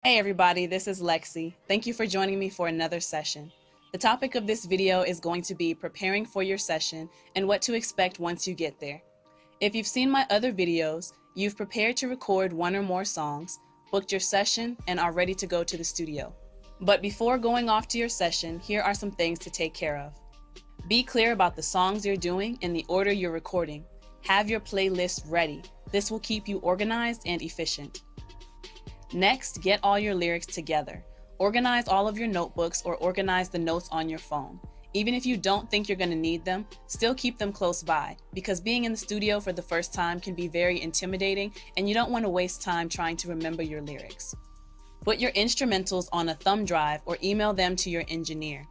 Hey everybody, this is Lexi. Thank you for joining me for another session. The topic of this video is going to be preparing for your session and what to expect once you get there. If you've seen my other videos, you've prepared to record one or more songs, booked your session, and are ready to go to the studio. But before going off to your session, here are some things to take care of. Be clear about the songs you're doing and the order you're recording. Have your playlist ready. This will keep you organized and efficient. Next, get all your lyrics together. Organize all of your notebooks or organize the notes on your phone. Even if you don't think you're going to need them, still keep them close by, because being in the studio for the first time can be very intimidating and you don't want to waste time trying to remember your lyrics. Put your instrumentals on a thumb drive or email them to your engineer.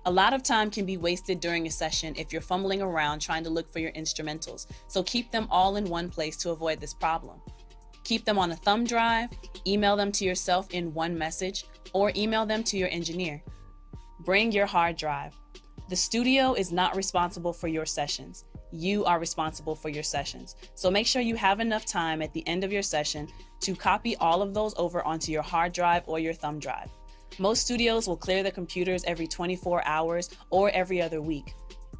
A lot of time can be wasted during a session if you're fumbling around trying to look for your instrumentals, so keep them all in one place to avoid this problem. Keep them on a thumb drive, email them to yourself in one message, or email them to your engineer. Bring your hard drive. The studio is not responsible for your sessions. You are responsible for your sessions. So make sure you have enough time at the end of your session to copy all of those over onto your hard drive or your thumb drive. Most studios will clear their computers every 24 hours or every other week.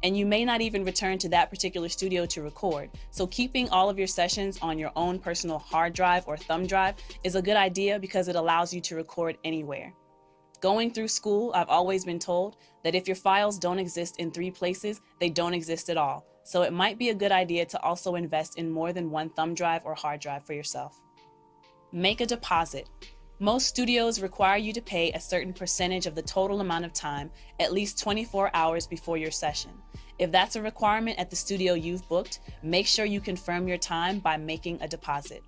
And you may not even return to that particular studio to record. So keeping all of your sessions on your own personal hard drive or thumb drive is a good idea because it allows you to record anywhere. Going through school, I've always been told that if your files don't exist in 3 places, they don't exist at all. So it might be a good idea to also invest in more than one thumb drive or hard drive for yourself. Make a deposit. Most studios require you to pay a certain percentage of the total amount of time, at least 24 hours before your session. If that's a requirement at the studio you've booked, make sure you confirm your time by making a deposit.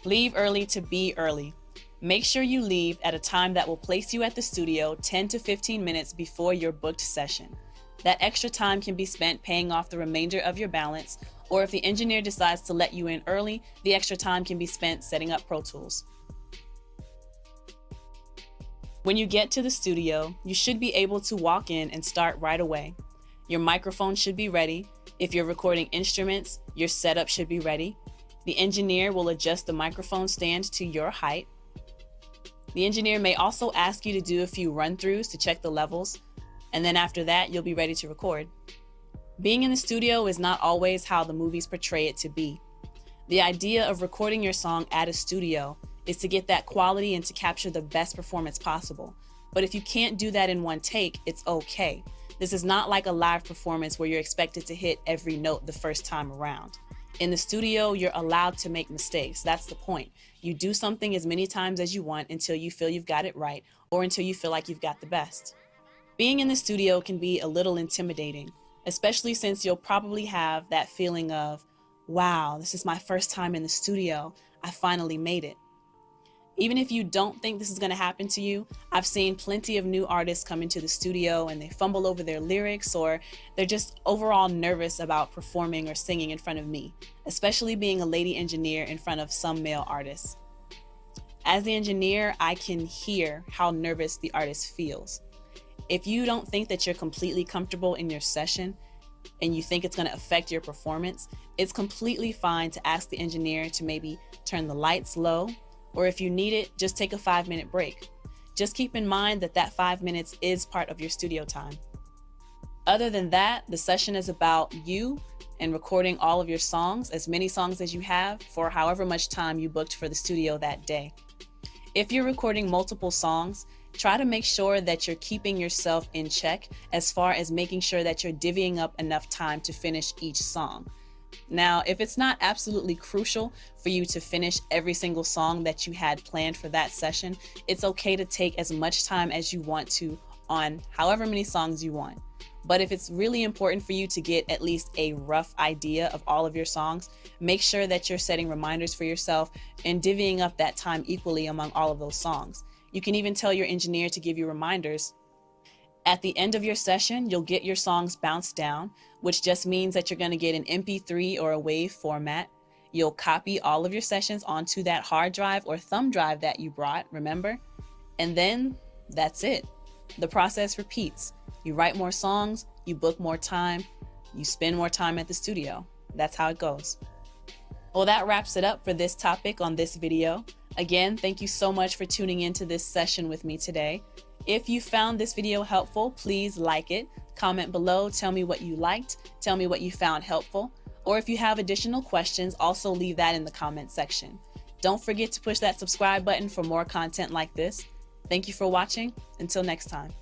Leave early to be early. Make sure you leave at a time that will place you at the studio 10 to 15 minutes before your booked session. That extra time can be spent paying off the remainder of your balance, or if the engineer decides to let you in early, the extra time can be spent setting up Pro Tools. When you get to the studio, you should be able to walk in and start right away. Your microphone should be ready. If you're recording instruments, your setup should be ready. The engineer will adjust the microphone stand to your height. The engineer may also ask you to do a few run-throughs to check the levels, and then after that, you'll be ready to record. Being in the studio is not always how the movies portray it to be. The idea of recording your song at a studio is to get that quality and to capture the best performance possible. But if you can't do that in one take, it's okay. This is not like a live performance where you're expected to hit every note the first time around. In the studio, you're allowed to make mistakes. That's the point. You do something as many times as you want until you feel you've got it right or until you feel like you've got the best. Being in the studio can be a little intimidating, especially since you'll probably have that feeling of, wow, this is my first time in the studio. I finally made it. Even if you don't think this is going to happen to you, I've seen plenty of new artists come into the studio and they fumble over their lyrics, or they're just overall nervous about performing or singing in front of me, especially being a lady engineer in front of some male artists. As the engineer, I can hear how nervous the artist feels. If you don't think that you're completely comfortable in your session and you think it's going to affect your performance, it's completely fine to ask the engineer to maybe turn the lights low, or if you need it, just take a 5-minute break. Just keep in mind that that 5 minutes is part of your studio time. Other than that, the session is about you and recording all of your songs, as many songs as you have, for however much time you booked for the studio that day. If you're recording multiple songs, try to make sure that you're keeping yourself in check as far as making sure that you're divvying up enough time to finish each song. Now, if it's not absolutely crucial for you to finish every single song that you had planned for that session, it's okay to take as much time as you want to on however many songs you want. But if it's really important for you to get at least a rough idea of all of your songs, make sure that you're setting reminders for yourself and divvying up that time equally among all of those songs. You can even tell your engineer to give you reminders. At the end of your session, you'll get your songs bounced down, which just means that you're going to get an MP3 or a WAV format. You'll copy all of your sessions onto that hard drive or thumb drive that you brought, remember? And then that's it. The process repeats. You write more songs, you book more time, you spend more time at the studio. That's how it goes. Well, that wraps it up for this topic on this video. Again, thank you so much for tuning into this session with me today. If you found this video helpful, please like it, comment below, tell me what you liked, tell me what you found helpful, or if you have additional questions, also leave that in the comment section. Don't forget to push that subscribe button for more content like this. Thank you for watching. Until next time.